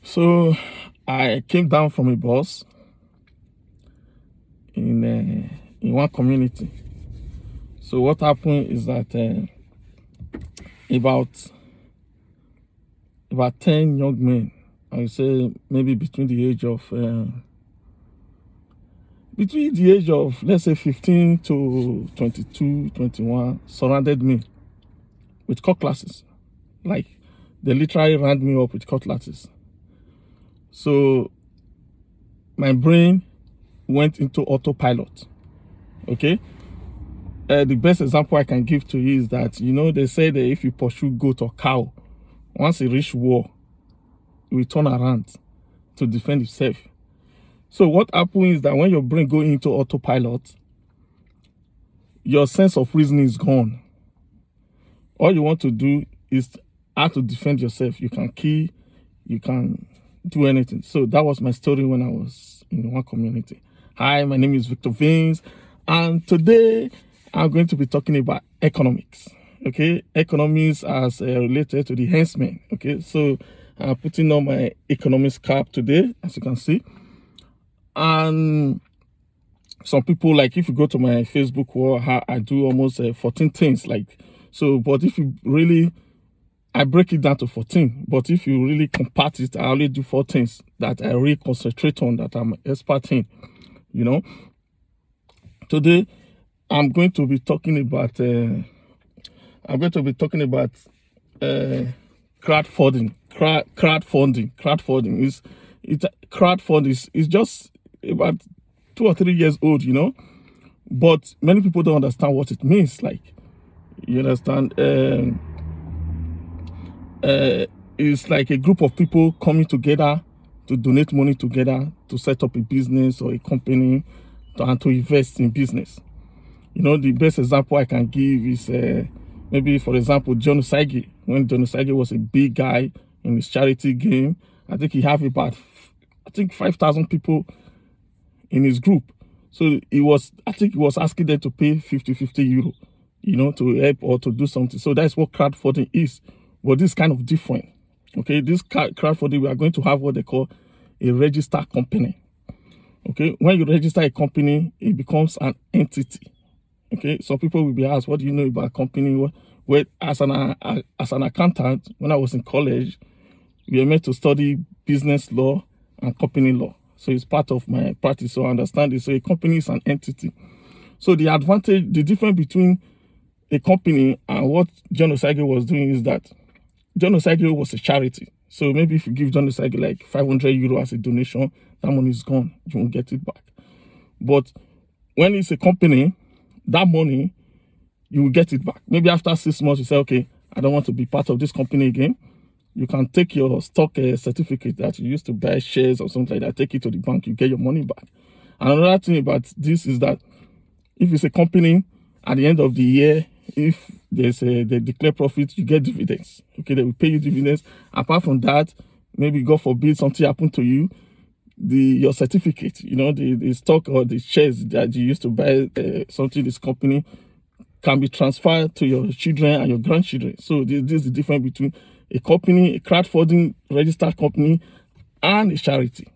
So I came down from a bus in one community. So what happened is that about 10 young men, I would say maybe between the age of let's say 15 to 22, 21, surrounded me with cutlasses. Like they literally ran me up with cutlasses. So my brain went into autopilot. Okay. The best example I can give to you is that, they say that if you pursue goat or cow, once it reach war, it will turn around to defend itself. So what happens is that when your brain goes into autopilot, your sense of reasoning is gone. All you want to do is how to defend yourself. You can kill, you can do anything. So that was my story when I was in one community. Hi, my name is Victor Vince, and today I'm going to be talking about economics. Okay, economics as related to the henchman. Okay, so I'm putting on my economics cap today, as you can see. And some people, like if you go to my Facebook wall, I do almost 14 things. But if you really, I break it down to 14. But if you really compact it, I only do 4 things that I really concentrate on, that I'm expert in. Today I'm going to be talking about crowdfunding. Crowdfunding is just about 2 or 3 years old, but many people don't understand what it means. Like, you understand? It's like a group of people coming together to donate money together to set up a business or a company and to invest in business. The best example I can give is maybe, for example, John Osagie. When John Osagie was a big guy in his charity game, I think he had about 5,000 people in his group. So he was asking them to pay 50 euro, to help or to do something. So that's what crowdfunding is. But this is kind of different. Okay, this crowdfunding, we are going to have what they call a registered company. Okay, when you register a company, it becomes an entity. Okay, some people will be asked, what do you know about a company? Well, as an accountant, when I was in college, we were meant to study business law and company law. So it's part of my practice, so I understand it. So a company is an entity. So the difference between a company and what John Osagie was doing is that John Osagie was a charity. So maybe if you give John Osagie like 500 euro as a donation, that money is gone. You won't get it back. But when it's a company, that money, you will get it back. Maybe after 6 months, you say, okay, I don't want to be part of this company again. You can take your stock certificate that you used to buy shares or something like that, take it to the bank, you get your money back. And another thing about this is that if it's a company, at the end of the year, if they declare profit, you get dividends. Okay, they will pay you dividends. Apart from that, maybe God forbid something happened to you, your certificate, the stock or the shares that you used to buy something in this company can be transferred to your children and your grandchildren. So this is the difference between a company, a crowdfunding registered company, and a charity.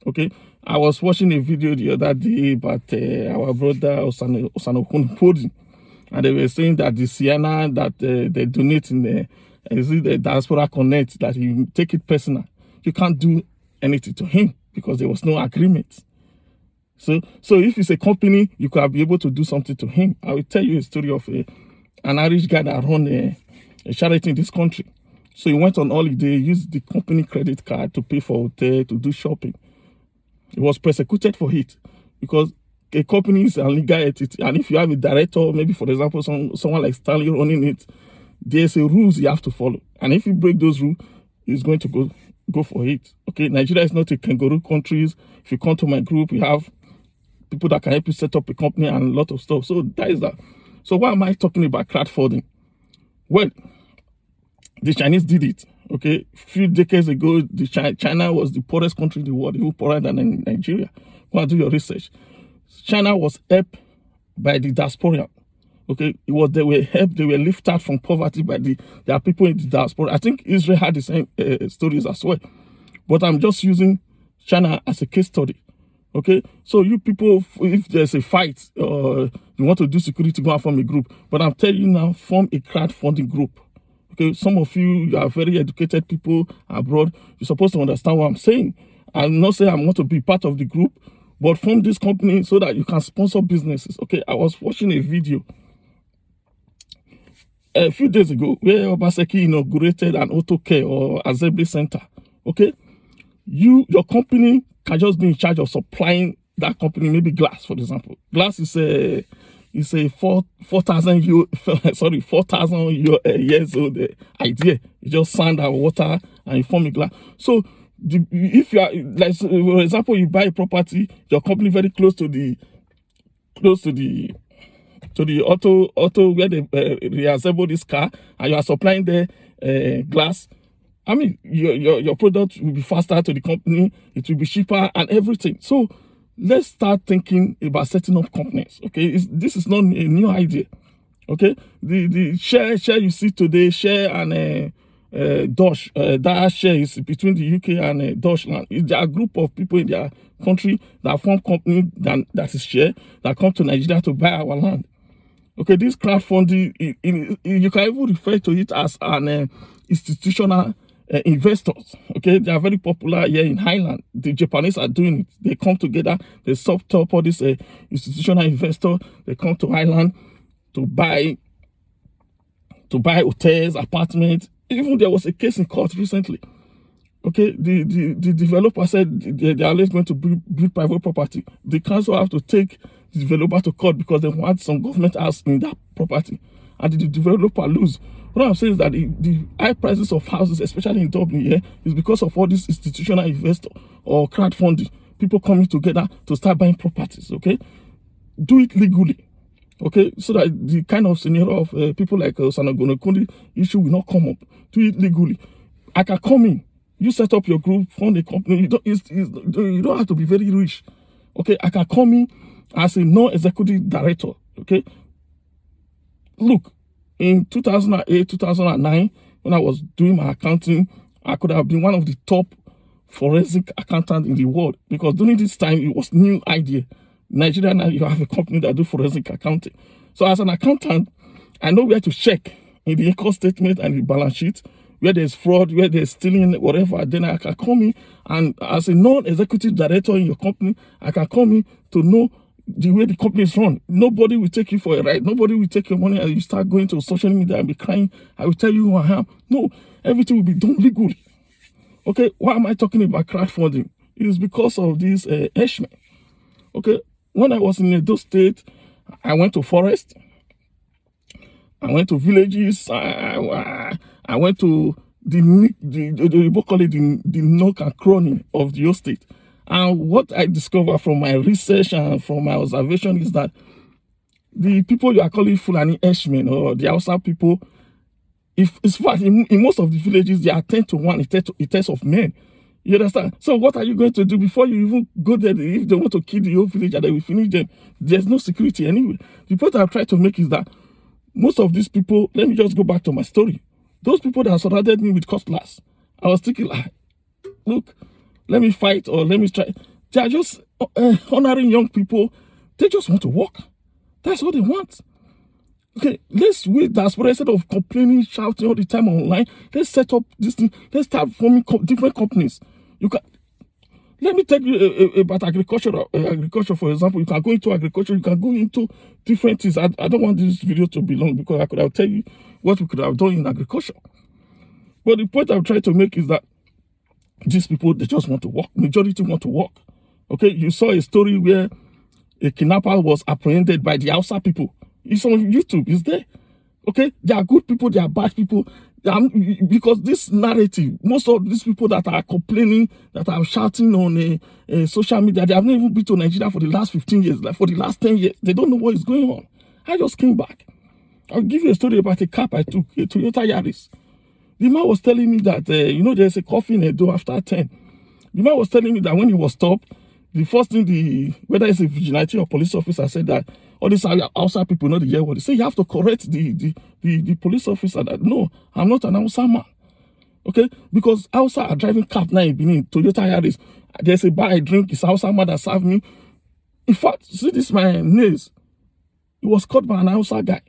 Okay, I was watching a video the other day about our brother Osano, and they were saying that the Sienna that they donate in the Diaspora Connect, that you take it personal. You can't do anything to him because there was no agreement. So if it's a company, you could be able to do something to him. I will tell you a story of an Irish guy that run a charity in this country. So he went on holiday, used the company credit card to pay for hotel, to do shopping. He was persecuted for it because a company is a legal entity. And if you have a director, maybe for example, someone like Stanley running it, there's a rules you have to follow. And if you break those rules, he's going to go for it. Okay, Nigeria is not a kangaroo country. If you come to my group, we have people that can help you set up a company and a lot of stuff. So that is that. So why am I talking about crowdfunding? Well, the Chinese did it. Okay, a few decades ago, China was the poorest country in the world, even poorer than Nigeria. Go and do your research. China was helped by the diaspora. Okay, they were helped, they were lifted from poverty by there are people in the diaspora. I think Israel had the same stories as well. But I'm just using China as a case study. Okay, so you people, if there's a fight or you want to do security, go and form a group. But I'm telling you now, form a crowdfunding group. Okay, some of you are very educated people abroad. You're supposed to understand what I'm saying. I'm not saying I'm going to be part of the group, but form this company so that you can sponsor businesses. Okay, I was watching a video a few days ago where Obaseki inaugurated an auto care or assembly center. Okay, your company can just be in charge of supplying that company, maybe glass, for example. Glass is a 4,000 years old idea. You just sand and water and you form a glass. So if you are, like, for example, you buy a property, your company very close to the auto where they reassemble this car, and you are supplying the glass. I mean, your product will be faster to the company, it will be cheaper and everything. So let's start thinking about setting up companies. Okay, this is not a new idea. Okay, the share you see today, share and Dutch, that share is between the UK and Deutschland. There are a group of people in their country that form company that is share that come to Nigeria to buy our land. Okay, this crowdfunding, you can even refer to it as an institutional investors. Okay, they are very popular here in Highland. The Japanese are doing it. They come together, they top all these institutional investors. They come to Highland to buy hotels, apartments. Even there was a case in court recently. Okay, the developer said they are always going to build private property. The council have to take the developer to court because they want some government house in that property, and the developer lose. What I'm saying is that the high prices of houses, especially in Dublin here, is because of all these institutional investor or crowdfunding, people coming together to start buying properties. Okay, do it legally. Okay, so that the kind of scenario of people like Sanagonokundi issue will not come up. Do it legally. I can come in. You set up your group, fund a company. You don't have to be very rich. Okay, I can come in as a non-executive director. Okay, look, in 2008, 2009, when I was doing my accounting, I could have been one of the top forensic accountants in the world, because during this time it was new idea. Nigeria now, you have a company that do forensic accounting. So as an accountant, I know where to check in the income statement and the balance sheet, where there's fraud, where there's stealing, whatever. Then I can come in, and as a non-executive director in your company, I can come in to know the way the company is run. Nobody will take you for a ride. Nobody will take your money and you start going to social media and be crying. I will tell you who I am. No, everything will be done legally. Okay, why am I talking about crowdfunding? It is because of this Eshmen. Okay, when I was in Edo State, I went to forest. I went to villages. I went to the nook and cranny of the Edo State. And what I discovered from my research and from my observation is that the people you are calling Fulani Eshmen or the Hausa people, if it's fact, in most of the villages, they are 10 to 1 in terms of men. You understand? So what are you going to do before you even go there? If they want to kill the whole village and they will finish them, there's no security anyway. The point I'm trying to make is that most of these people, let me just go back to my story. Those people that surrounded me with cutlass, I was thinking, look, let me fight or let me try. They are just honoring young people. They just want to work. That's what they want. Okay, let's wait. That's what, instead of complaining, shouting all the time online, let's set up this thing. Let's start forming different companies. You can. Let me tell you about agriculture. Agriculture, for example, you can go into agriculture. You can go into different things. I don't want this video to be long because I could have tell you what we could have done in agriculture. But the point I'm trying to make is that these people, they just want to work. Majority want to work. Okay, you saw a story where a kidnapper was apprehended by the Hausa people. It's on YouTube, it's there. Okay, they are good people, they are bad people. Because this narrative, most of these people that are complaining, that are shouting on social media, they have not even been to Nigeria for the last 15 years, like for the last 10 years. They don't know what is going on. I just came back. I'll give you a story about a cab I took, a Toyota Yaris. The man was telling me that, there's a coffee in a door after 10. The man was telling me that when he was stopped, the first thing, whether it's a vigilante or police officer, said that all these outside people know the hear what they say. You have to correct the police officer that, no, I'm not an outside man. Okay, because outside are driving cab now in Benin, Toyota Yaris. There's a bar I drink, it's outside man that served me. In fact, see this my nails. It was cut by an outside guy.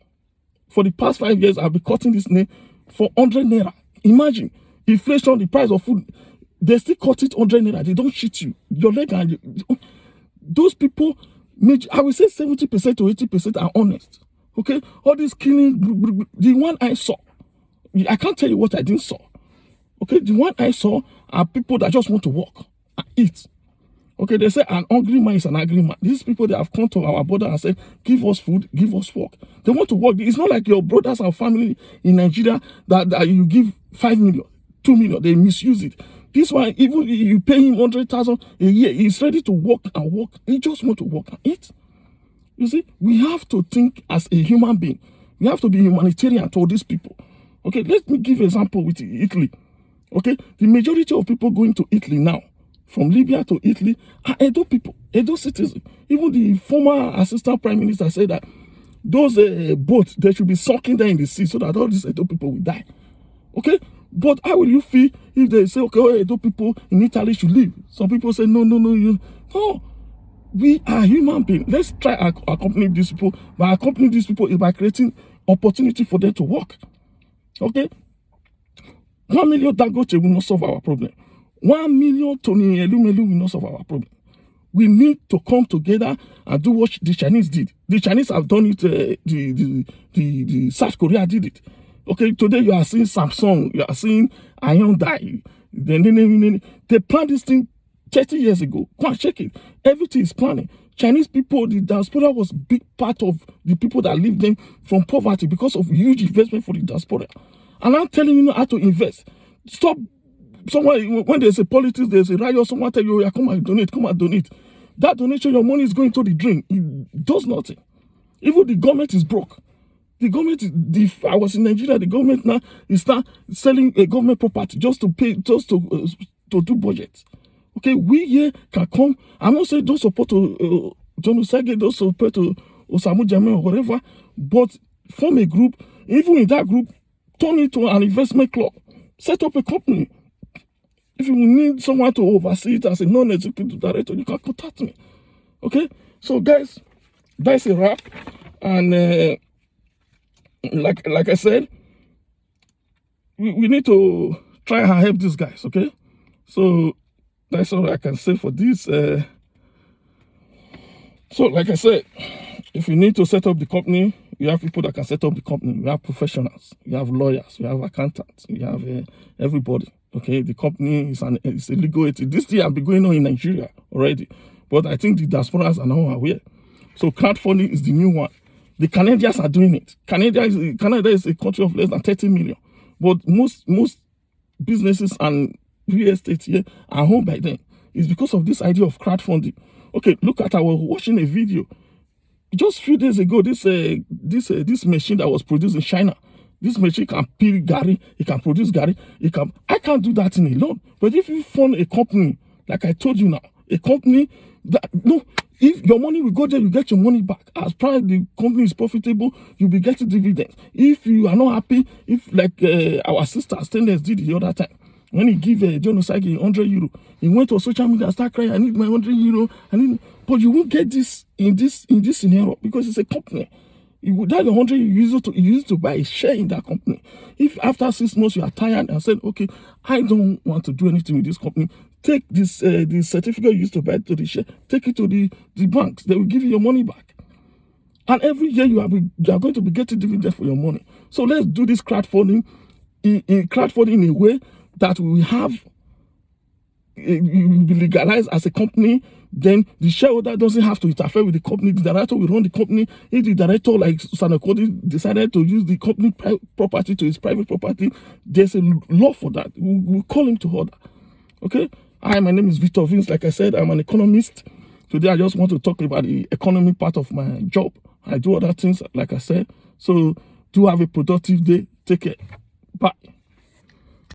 For the past 5 years, I've been cutting this nail for 100 naira. Imagine, inflation, the price of food, they still cut it 100 naira. They don't cheat you. Your leg and those people, I will say 70% to 80% are honest. Okay, all this killing, the one I saw, I can't tell you what I didn't saw. Okay, the one I saw are people that just want to work and eat. Okay, they say an hungry man is an angry man. These people, they have come to our border and said, give us food, give us work. They want to work. It's not like your brothers and family in Nigeria that you give 5 million, 2 million, they misuse it. This one, even if you pay him 100,000 a year, he's ready to work and work. He just want to work and eat. You see, we have to think as a human being. We have to be humanitarian to these people. Okay, let me give an example with Italy. Okay, the majority of people going to Italy now, from Libya to Italy, are Edo people, Edo citizens. Even the former assistant prime minister said that those boats, they should be sunken there in the sea so that all these Edo people will die. Okay, but how will you feel if they say, okay, all Edo people in Italy should leave? Some people say, no. We are human beings. Let's try to accompany these people. By accompanying these people is by creating opportunity for them to work. Okay? 1 million Dangote will not solve our problem. 1 million Tony Elumelu will not solve our problem. We need to come together and do what the Chinese did. The Chinese have done it. The South Korea did it. Okay, today you are seeing Samsung, you are seeing Hyundai. They planned this thing 30 years ago. Go and check it. Everything is planning. Chinese people, the diaspora was a big part of the people that lived them from poverty because of huge investment for the diaspora. And I'm telling you how to invest. Stop. Someone, when there's a politics, there's a riot, someone tell you, yeah, come and donate. That donation, your money is going to the drain. It does nothing. Even the government is broke. The government, I was in Nigeria, the government now is now selling a government property just to pay, to do budgets. Okay, we here can come. I'm not saying don't support to John Osage, don't support to Osamu Jame or whatever, but form a group. Even in that group, turn it to an investment club. Set up a company. If you need someone to oversee it as a non-executive director, you can contact me. Okay? So, guys, that's a wrap. And like I said, we need to try and help these guys, okay? So, that's all I can say for this. So, like I said, if you need to set up the company, you have people that can set up the company. You have professionals. You have lawyers. You have accountants. You have everybody. Okay, the company is a legal entity. This thing has been going on in Nigeria already, but I think the diasporas are now aware. So crowdfunding is the new one. The Canadians are doing it. Canada is a country of less than 30 million, but most businesses and real estate here are owned by them. It's because of this idea of crowdfunding. Okay, look at, I was watching a video just a few days ago. This machine that was produced in China. This machine can peel gari, it can produce gari, I can't do that in alone. But if you fund a company, like I told you now, a company that, if your money will go there, you get your money back. As far as the company is profitable, you'll be getting dividends. If you are not happy, if like our sister Stainless did the other time, when he give John Osage 100 euro, he went to social media and started crying, I need my 100 euro, but you won't get this in this scenario because it's a company. That 100 you use to buy a share in that company. If after 6 months you are tired and said, okay, I don't want to do anything with this company, take this the certificate you used to buy to the share, take it to the banks. They will give you your money back. And every year you are going to be getting dividends for your money. So let's do this crowdfunding in a way that we have, it will be legalized as a company. Then the shareholder doesn't have to interfere with the company. The director will run the company. If the director, like Sanakodi, decided to use the company property to his private property, there's a law for that. We'll call him to order. Okay? Hi, my name is Victor Vince. Like I said, I'm an economist. Today, I just want to talk about the economy part of my job. I do other things, like I said. So, do have a productive day. Take care. Bye.